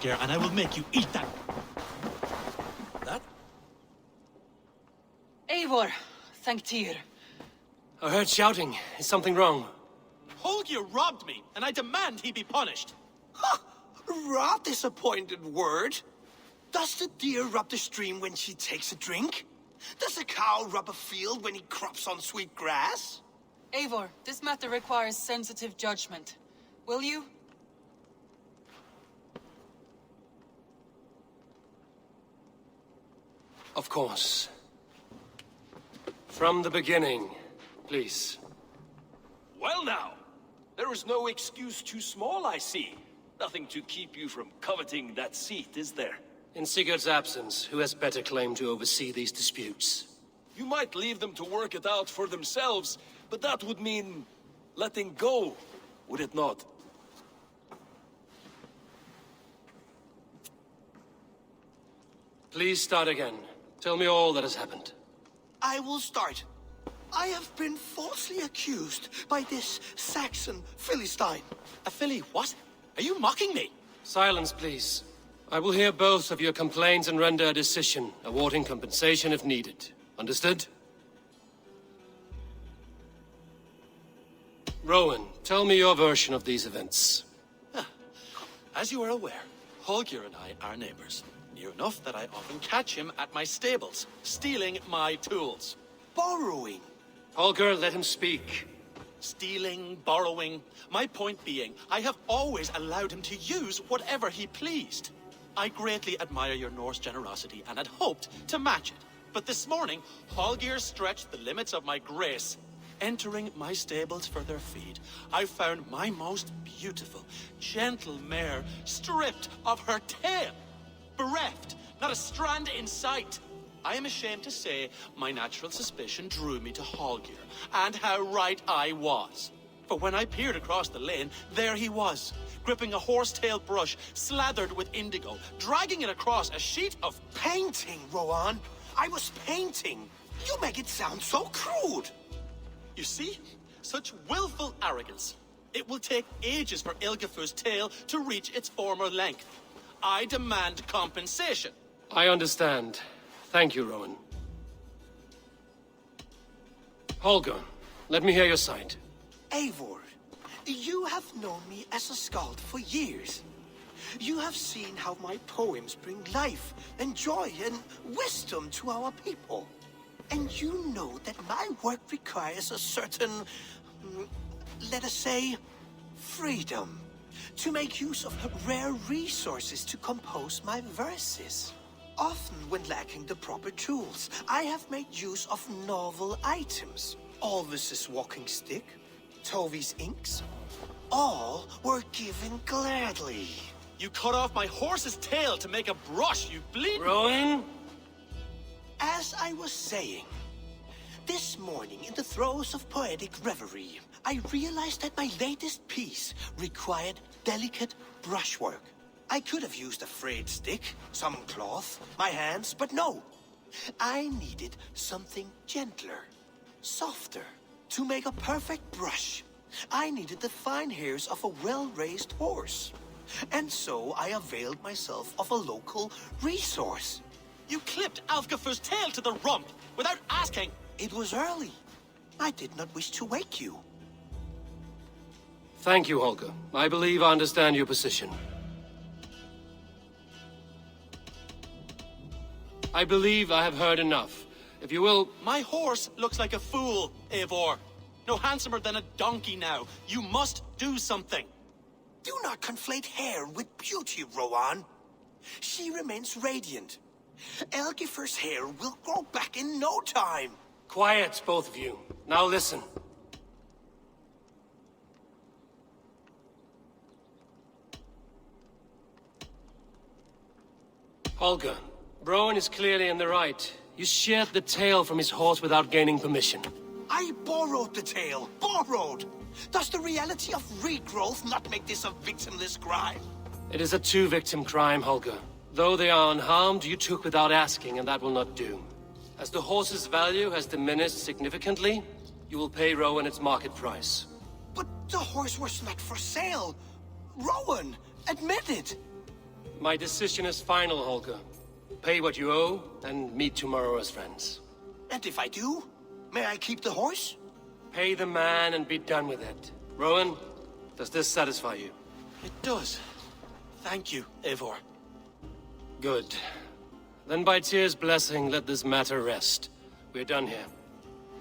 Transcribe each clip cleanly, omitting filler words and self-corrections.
Holger, and I will make you eat that. That? Eivor, thank Tyr. I heard shouting. Is something wrong? Holger robbed me, and I demand he be punished. Ha! Raw disappointed word. Does the deer rub the stream when she takes a drink? Does a cow rub a field when he crops on sweet grass? Eivor, this matter requires sensitive judgment. Will you? Of course. From the beginning, please. Well now, there is no excuse too small, I see. Nothing to keep you from coveting that seat, is there? In Sigurd's absence, who has better claim to oversee these disputes? You might leave them to work it out for themselves, but that would mean letting go, would it not? Please start again. Tell me all that has happened. I will start. I have been falsely accused by this Saxon Philistine. A filly what? Are you mocking me? Silence, please. I will hear both of your complaints and render a decision, awarding compensation if needed. Understood? Rowan, tell me your version of these events. As you are aware, Holger and I are neighbors. Near enough that I often catch him at my stables, stealing my tools. Borrowing. Holger, let him speak. Stealing, borrowing. My point being, I have always allowed him to use whatever he pleased. I greatly admire your Norse generosity and had hoped to match it. But this morning, Holger stretched the limits of my grace. Entering my stables for their feed, I found my most beautiful, gentle mare stripped of her tail. Bereft, not a strand in sight. I am ashamed to say my natural suspicion drew me to Holger, and how right I was. For when I peered across the lane, there he was, gripping a horsetail brush slathered with indigo, dragging it across a sheet of Painting, Rowan. I was painting. You make it sound so crude. You see? Such willful arrogance. It will take ages for Ilgafur's tail to reach its former length. I demand compensation. I understand. Thank you, Rowan. Holger, let me hear your side. Eivor, you have known me as a skald for years. You have seen how my poems bring life and joy and wisdom to our people. And you know that my work requires a certain, let us say, freedom. To make use of rare resources to compose my verses. Often when lacking the proper tools, I have made use of novel items. Alvis's walking stick, Tovi's inks, all were given gladly. You cut off my horse's tail to make a brush, you bleed. Rowan? As I was saying, this morning in the throes of poetic reverie, I realized that my latest piece required delicate brushwork. I could have used a frayed stick, some cloth, my hands, but no. I needed something gentler, softer. To make a perfect brush, I needed the fine hairs of a well-raised horse. And so I availed myself of a local resource. You clipped Alfgafur's tail to the rump without asking. It was early. I did not wish to wake you. Thank you, Holger. I believe I understand your position. I believe I have heard enough. If you will... My horse looks like a fool, Eivor. No handsomer than a donkey now. You must do something. Do not conflate hair with beauty, Rowan. She remains radiant. Elgifur's hair will grow back in no time. Quiet, both of you. Now listen. Holger, Rowan is clearly in the right. You sheared the tail from his horse without gaining permission. I borrowed the tail. Borrowed! Does the reality of regrowth not make this a victimless crime? It is a two-victim crime, Holger. Though they are unharmed, you took without asking, and that will not do. As the horse's value has diminished significantly, you will pay Rowan its market price. But the horse was not for sale. Rowan, admit it. My decision is final, Holger. Pay what you owe, and meet tomorrow as friends. And if I do, may I keep the horse? Pay the man and be done with it. Rowan, does this satisfy you? It does. Thank you, Eivor. Good. Then by Tyr's blessing, let this matter rest. We're done here.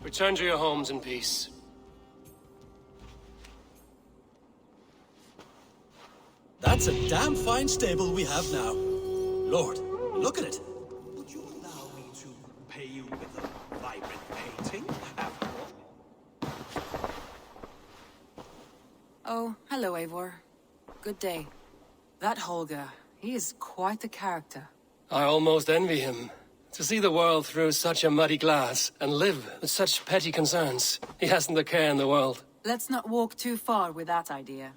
Return to your homes in peace. That's a damn fine stable we have now. Lord, look at it. Would you allow me to pay you with a vibrant painting, after all? Oh, hello, Eivor. Good day. That Holger, he is quite the character. I almost envy him. To see the world through such a muddy glass, and live with such petty concerns. He hasn't a care in the world. Let's not walk too far with that idea.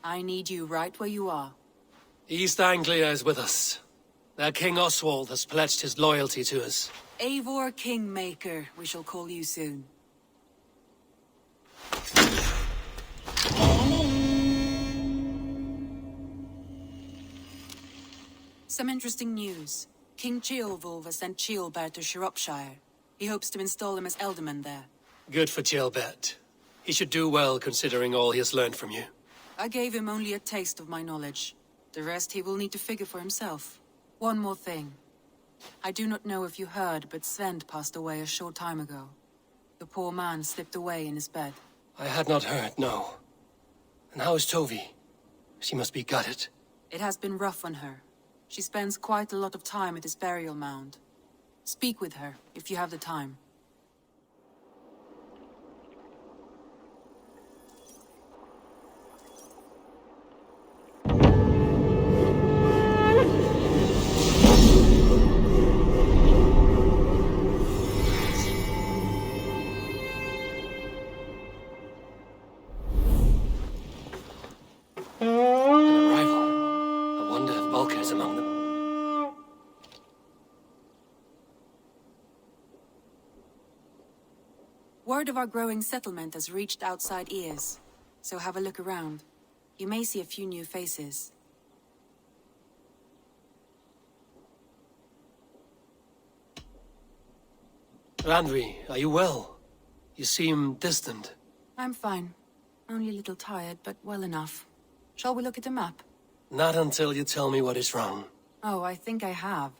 I need you right where you are. East Anglia is with us. Their King Oswald has pledged his loyalty to us. Eivor Kingmaker, we shall call you soon. Some interesting news. King Ceolwulf has sent Ceolbert to Shropshire. He hopes to install him as Elderman there. Good for Ceolbert. He should do well considering all he has learned from you. I gave him only a taste of my knowledge. The rest he will need to figure for himself. One more thing. I do not know if you heard, but Sven passed away a short time ago. The poor man slipped away in his bed. I had not heard, no. And how is Tovi? She must be gutted. It has been rough on her. She spends quite a lot of time at his burial mound. Speak with her, if you have the time. Word of our growing settlement has reached outside ears, so have a look around. You may see a few new faces. Randvi, are you well? You seem distant. I'm fine. Only a little tired, but well enough. Shall we look at the map? Not until you tell me what is wrong. Oh, I think I have.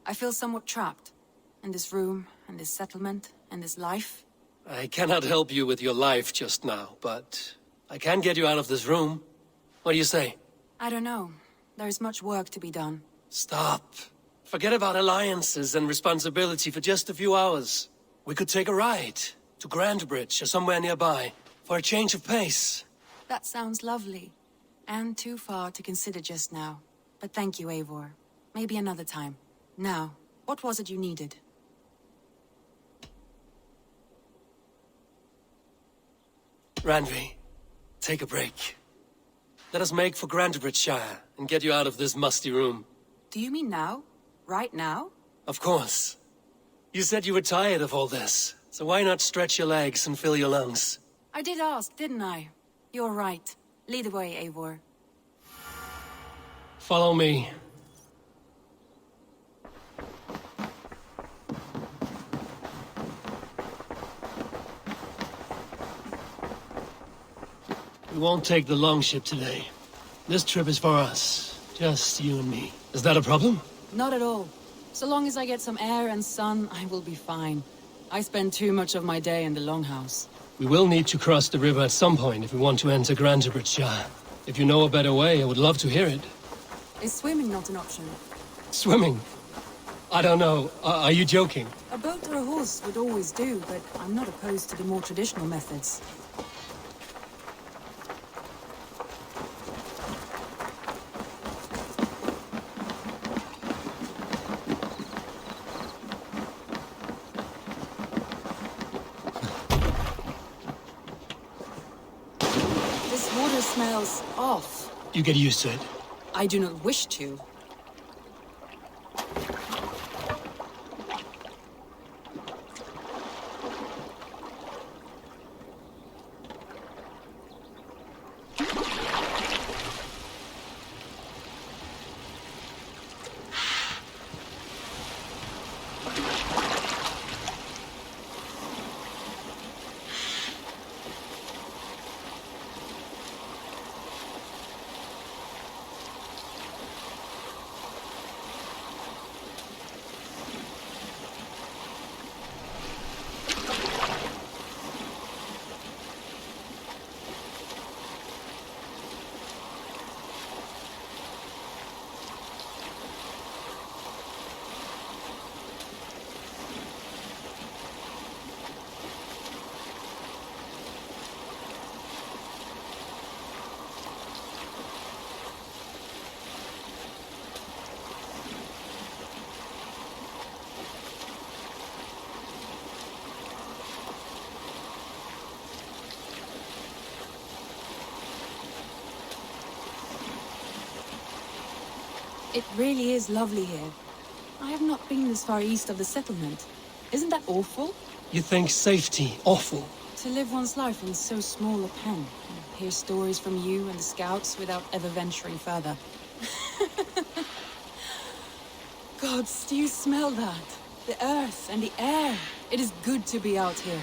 I feel somewhat trapped. In this room, in this settlement, in this life. I cannot help you with your life just now, but I can get you out of this room. What do you say? I don't know. There is much work to be done. Stop. Forget about alliances and responsibility for just a few hours. We could take a ride to Grandbridge or somewhere nearby for a change of pace. That sounds lovely. And too far to consider just now. But thank you, Eivor. Maybe another time. Now, what was it you needed? Randvi, take a break. Let us make for Grandbridgeshire and get you out of this musty room. Do you mean now? Right now? Of course. You said you were tired of all this, so why not stretch your legs and fill your lungs? I did ask, didn't I? You're right. Lead the way, Eivor. Follow me. We won't take the longship today. This trip is for us. Just you and me. Is that a problem? Not at all. So long as I get some air and sun, I will be fine. I spend too much of my day in the longhouse. We will need to cross the river at some point if we want to enter Grandbridgeshire. If you know a better way, I would love to hear it. Is swimming not an option? Swimming? I don't know. Are you joking? A boat or a horse would always do, but I'm not opposed to the more traditional methods. This water smells off. You get used to it. I do not wish to. It really is lovely here. I have not been this far east of the settlement. Isn't that awful? You think safety awful? To live one's life in so small a pen, and hear stories from you and the scouts without ever venturing further. Gods, do you smell that? The earth and the air. It is good to be out here.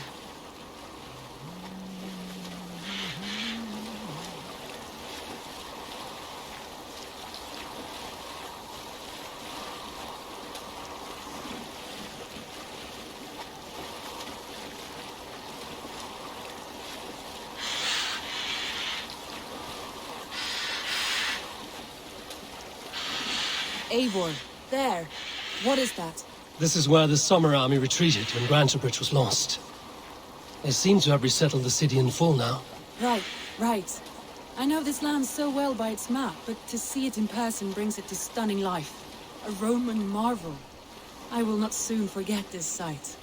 Eivor, there. What is that? This is where the Summer Army retreated when Grantebridge was lost. They seem to have resettled the city in full now. Right. I know this land so well by its map, but to see it in person brings it to stunning life. A Roman marvel. I will not soon forget this sight.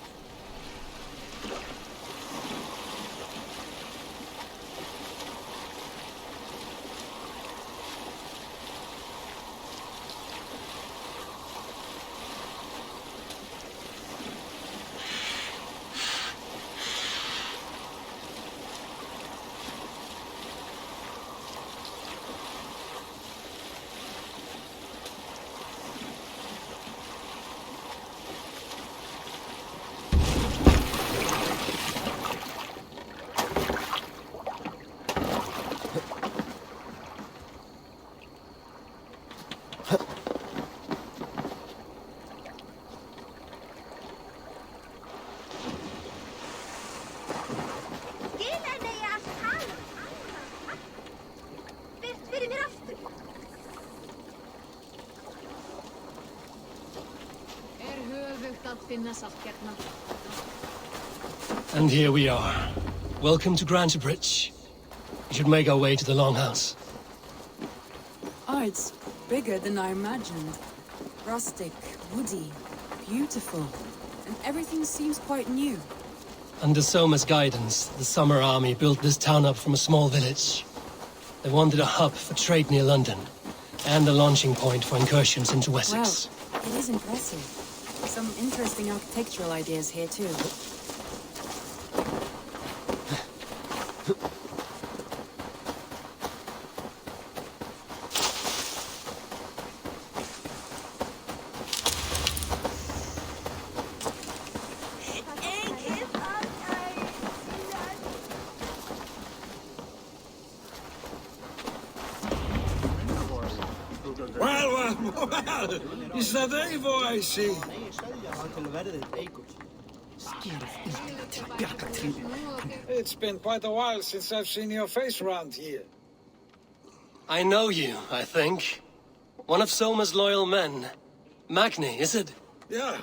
And here we are. Welcome to Grantebridge. We should make our way to the Longhouse. Oh, it's bigger than I imagined. Rustic, woody, beautiful. And everything seems quite new. Under Soma's guidance, the Summer Army built this town up from a small village. They wanted a hub for trade near London, and a launching point for incursions into Wessex. Wow, it is impressive. Some interesting architectural ideas here, too. Well, is that Eivor I see? It's been quite a while since I've seen your face around here. I know you, I think. One of Soma's loyal men. Magni, is it? Yeah,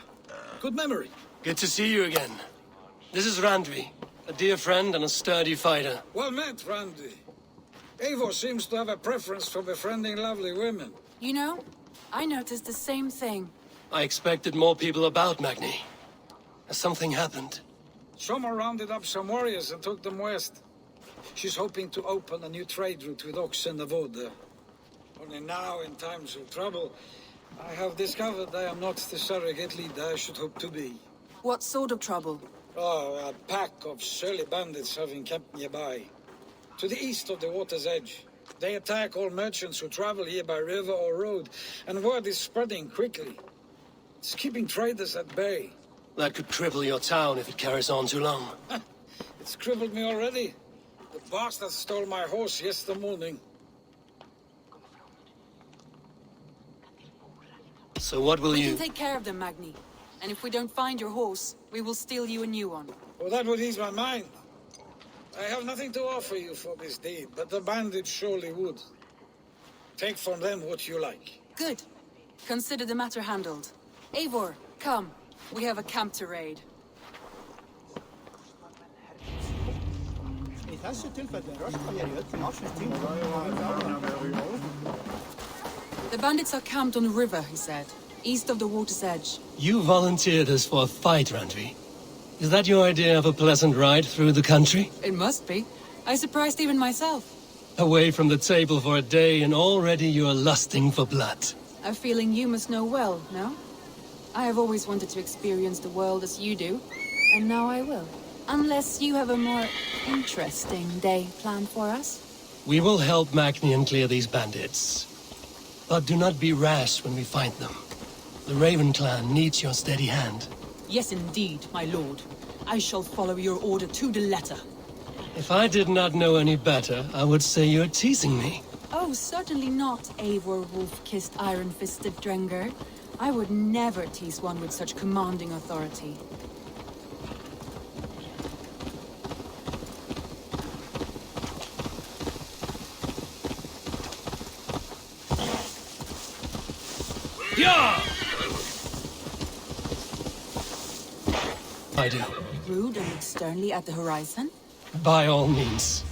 good memory. Good to see you again. This is Randvi, a dear friend and a sturdy fighter. Well met, Randvi. Eivor seems to have a preference for befriending lovely women. You know, I noticed the same thing. I expected more people about Magni. Has something happened? Soma rounded up some warriors and took them west. She's hoping to open a new trade route with oxen and wood. Only now, in times of trouble, I have discovered I am not the surrogate leader I should hope to be. What sort of trouble? Oh, a pack of surly bandits have encamped nearby. To the east of the water's edge. They attack all merchants who travel here by river or road, and word is spreading quickly. It's keeping traders at bay. That could cripple your town if it carries on too long. It's crippled me already. The bastard stole my horse yesterday morning. So what will We you... can take care of them, Magni. And if we don't find your horse, we will steal you a new one. Well, that would ease my mind. I have nothing to offer you for this deed, but the bandits surely would. Take from them what you like. Good. Consider the matter handled. Eivor, come. We have a camp to raid. The bandits are camped on the river, he said. East of the water's edge. You volunteered us for a fight, Randvi. Is that your idea of a pleasant ride through the country? It must be. I surprised even myself. Away from the table for a day and already you're lusting for blood. A feeling you must know well, no? I have always wanted to experience the world as you do, and now I will. Unless you have a more interesting day planned for us? We will help Magnian clear these bandits. But do not be rash when we find them. The Raven clan needs your steady hand. Yes, indeed, my lord. I shall follow your order to the letter. If I did not know any better, I would say you're teasing me. Oh, certainly not, Eivor wolf-kissed iron-fisted Drenger. I would never tease one with such commanding authority. Yeah! I do. Rude and look sternly at the horizon? By all means.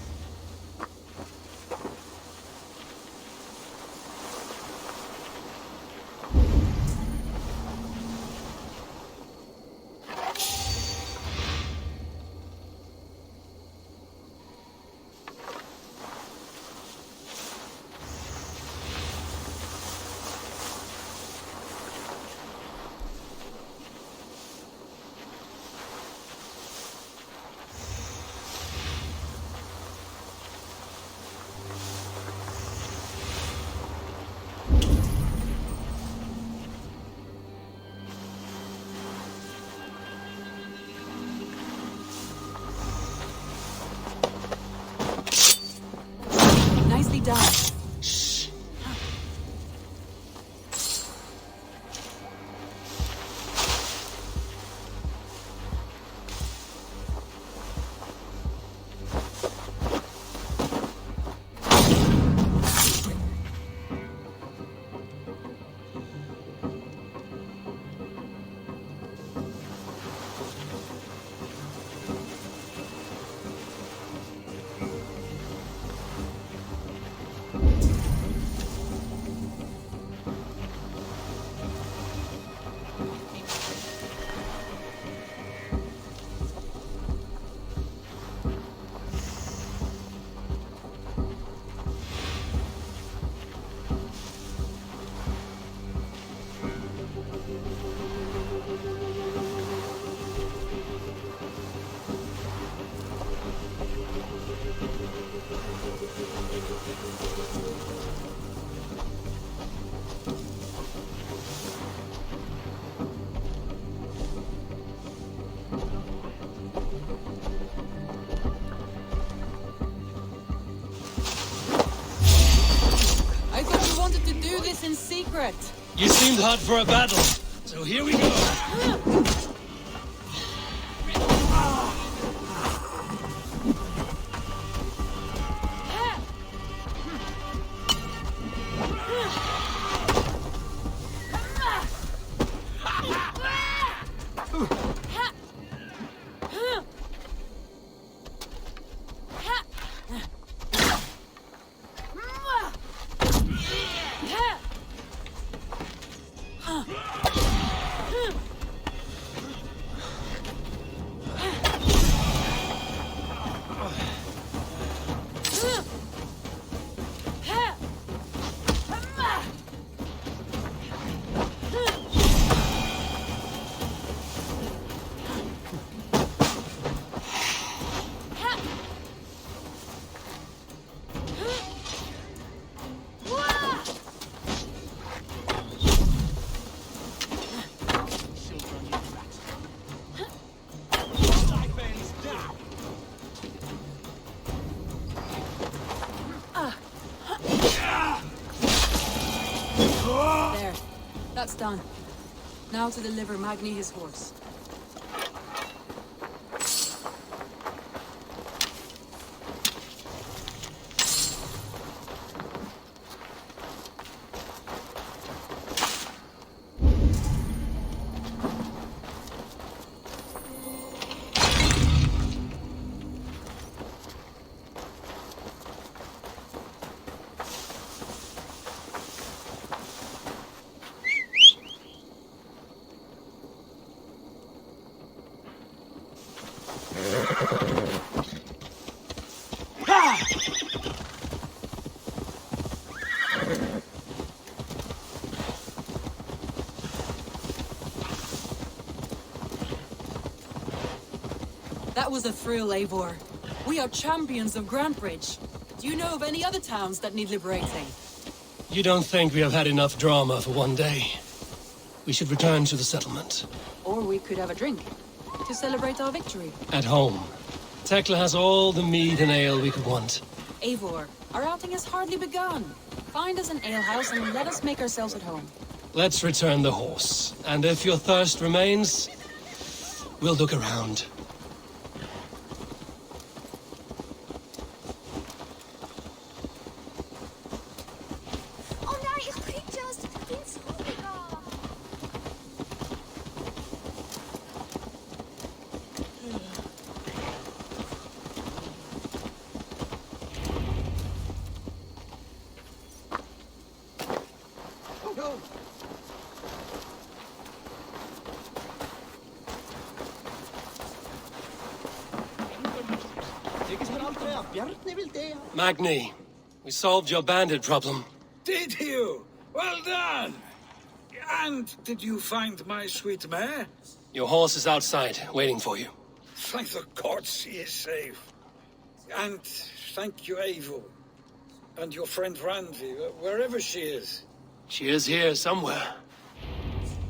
Nicely done. I thought you wanted to do this in secret. You seemed hot for a battle, so here we go. There. That's done. Now to deliver Magni his horse. That was a thrill, Eivor. We are champions of Grantbridge. Do you know of any other towns that need liberating? You don't think we have had enough drama for one day? We should return to the settlement. Or we could have a drink to celebrate our victory. At home. Tekla has all the mead and ale we could want. Eivor, our outing has hardly begun. Find us an alehouse and let us make ourselves at home. Let's return the horse. And if your thirst remains, we'll look around. Oh nee, ik ben just in school. Oh no! Magni, we solved your bandit problem. Did you? Well done! And did you find my sweet mare? Your horse is outside, waiting for you. Thank the gods she is safe. And thank you, Eivor. And your friend Randvi, wherever she is. She is here somewhere.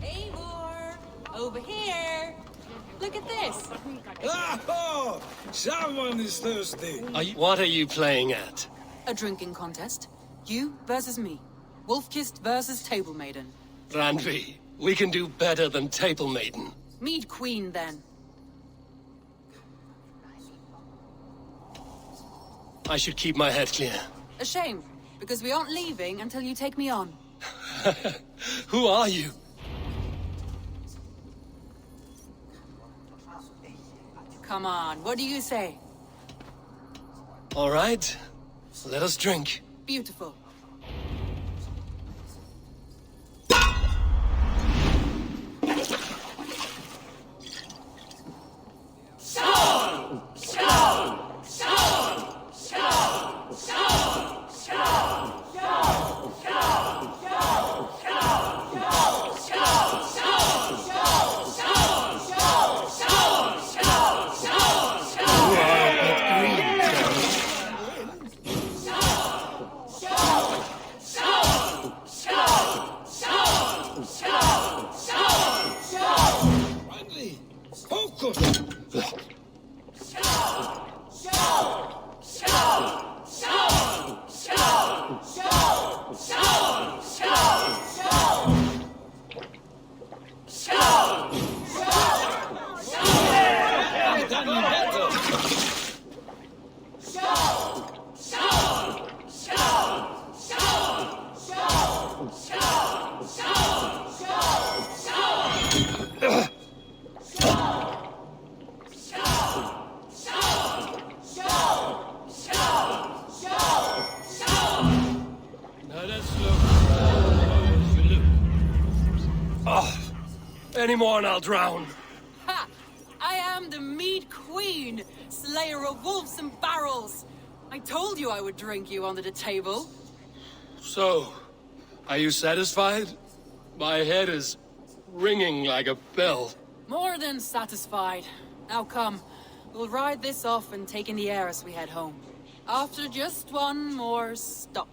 Eivor! Over here! Look at this! Oh! Someone is thirsty. What are you playing at? A drinking contest. You versus me. Wolf-kissed versus Table Maiden. Randvi, we can do better than Table Maiden. Mead Queen, then. I should keep my head clear. A shame, because we aren't leaving until you take me on. Who are you? Come on, what do you say? All right, let us drink. Beautiful. Randvi! Focus! Now let's look. Oh, any more and I'll drown. Ha! I am the Mead Queen, slayer of wolves and barrels. I told you I would drink you under the table. So, are you satisfied? My head is ringing like a bell. More than satisfied. Now come, we'll ride this off and take in the air as we head home. After just one more stop.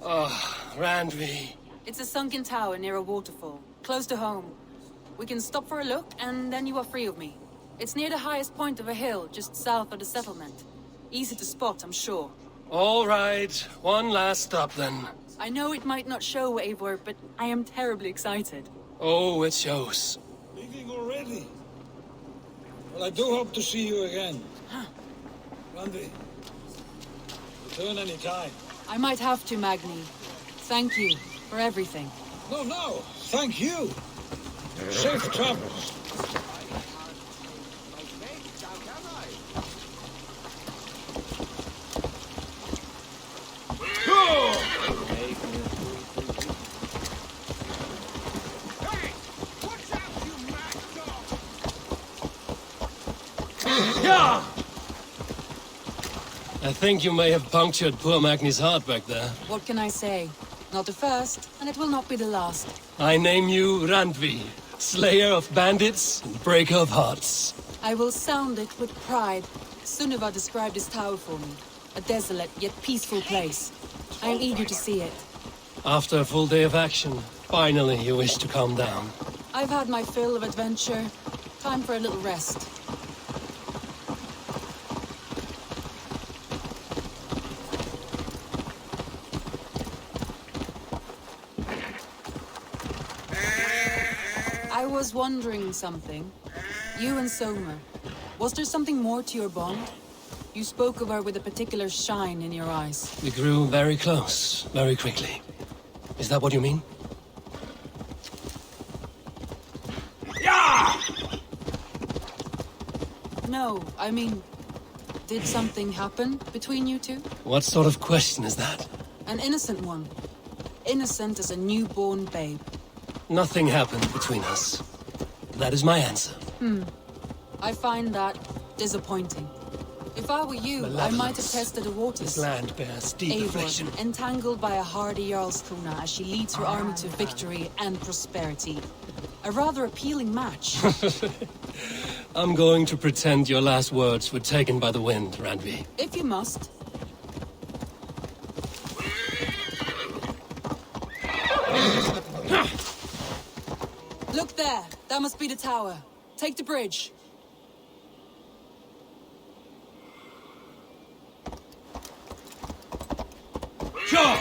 Oh, Randvi. It's a sunken tower near a waterfall, close to home. We can stop for a look, and then you are free of me. It's near the highest point of a hill, just south of the settlement. Easy to spot, I'm sure. All right, one last stop then. I know it might not show, Eivor, but I am terribly excited. Oh, it shows. Leaving already? Well, I do hope to see you again. Randvi, return any time. I might have to, Magni. Thank you for everything. No, thank you. Safe travels. Yeah! I think you may have punctured poor Magni's heart back there. What can I say? Not the first, and it will not be the last. I name you Randvi, slayer of bandits and breaker of hearts. I will sound it with pride. Sunniva described this tower for me. A desolate yet peaceful place. I am eager to see it. After a full day of action, finally you wish to calm down. I've had my fill of adventure. Time for a little rest. I was wondering something. You and Soma, was there something more to your bond? You spoke of her with a particular shine in your eyes. We grew very close, very quickly. Is that what you mean? No, I mean, did something happen between you two? What sort of question is that? An innocent one. Innocent as a newborn babe. Nothing happened between us. That is my answer. I find that disappointing. If I were you, I might have Malevolence. tested the waters. This land bears deep affliction. Eivor, entangled by a hardy Jarlskona as she leads her army to victory and prosperity. A rather appealing match. I'm going to pretend your last words were taken by the wind, Randvi. If you must. Look there! That must be the tower. Take the bridge. Sure!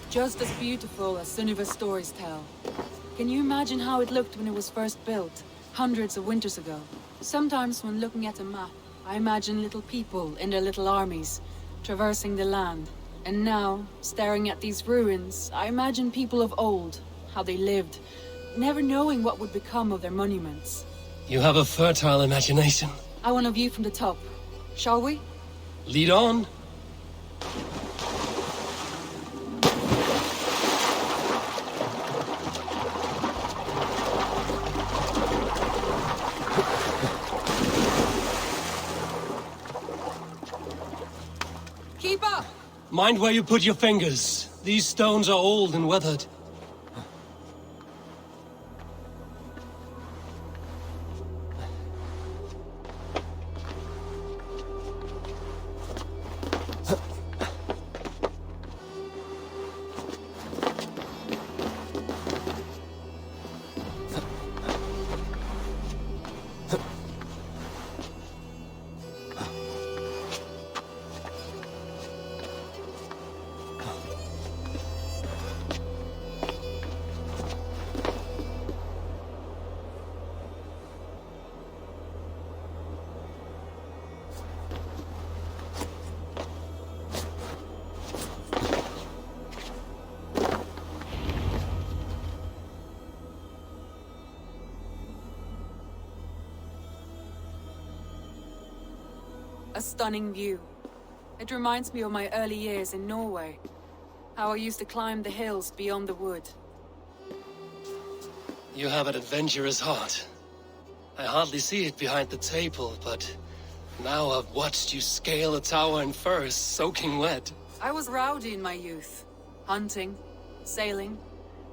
Just as beautiful as Sunniva's stories tell. Can you imagine how it looked when it was first built, hundreds of winters ago? Sometimes when looking at a map, I imagine little people in their little armies, traversing the land. And now, staring at these ruins, I imagine people of old, how they lived, never knowing what would become of their monuments. You have a fertile imagination. I want a view from the top. Shall we? Lead on. Keep up! Mind where you put your fingers. These stones are old and weathered. A stunning view. It reminds me of my early years in Norway. How I used to climb the hills beyond the wood. You have an adventurous heart. I hardly see it behind the table, but now I've watched you scale a tower in furs, soaking wet. I was rowdy in my youth. Hunting, sailing.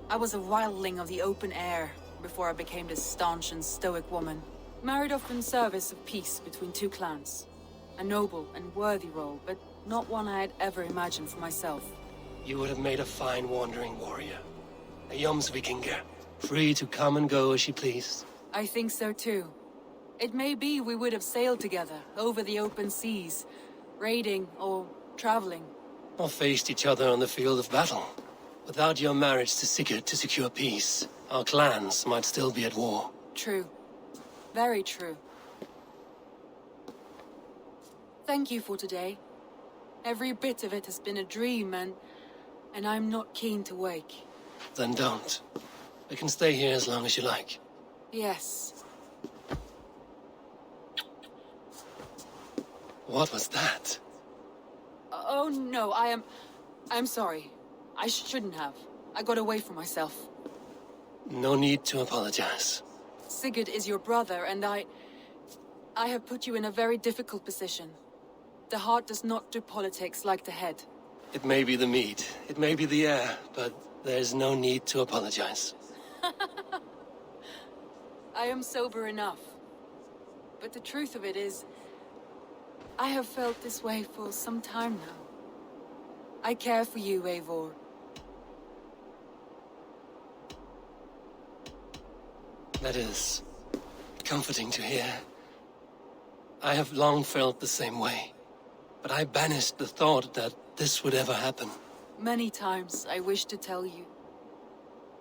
I was a wildling of the open air before I became this staunch and stoic woman. Married off in service of peace between two clans. A noble and worthy role, but not one I had ever imagined for myself. You would have made a fine wandering warrior. A Jomsvikinger, free to come and go as she pleased. I think so too. It may be we would have sailed together over the open seas, raiding or traveling. Or faced each other on the field of battle. Without your marriage to Sigurd to secure peace, our clans might still be at war. True. Very true. Thank you for today. Every bit of it has been a dream, and I'm not keen to wake. Then don't. We can stay here as long as you like. Yes. What was that? Oh no, I'm sorry. I shouldn't have. I got away from myself. No need to apologize. Sigurd is your brother, and I have put you in a very difficult position. The heart does not do politics like the head. It may be the meat, it may be the air, but there's no need to apologize. I am sober enough. But the truth of it is, I have felt this way for some time now. I care for you, Eivor. That is comforting to hear. I have long felt the same way, but I banished the thought that this would ever happen. Many times I wished to tell you.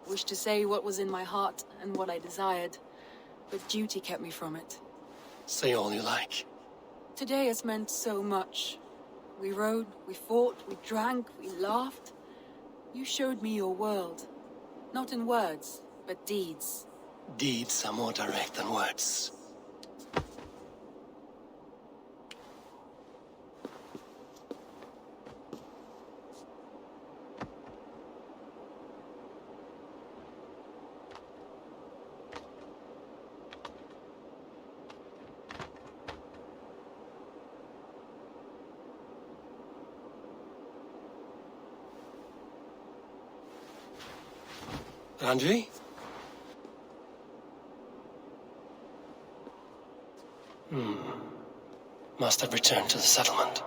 Wished to say what was in my heart and what I desired, but duty kept me from it. Say all you like. Today has meant so much. We rode, we fought, we drank, we laughed. You showed me your world. Not in words, but deeds. Deeds are more direct than words. Randvi? Must have returned to the settlement.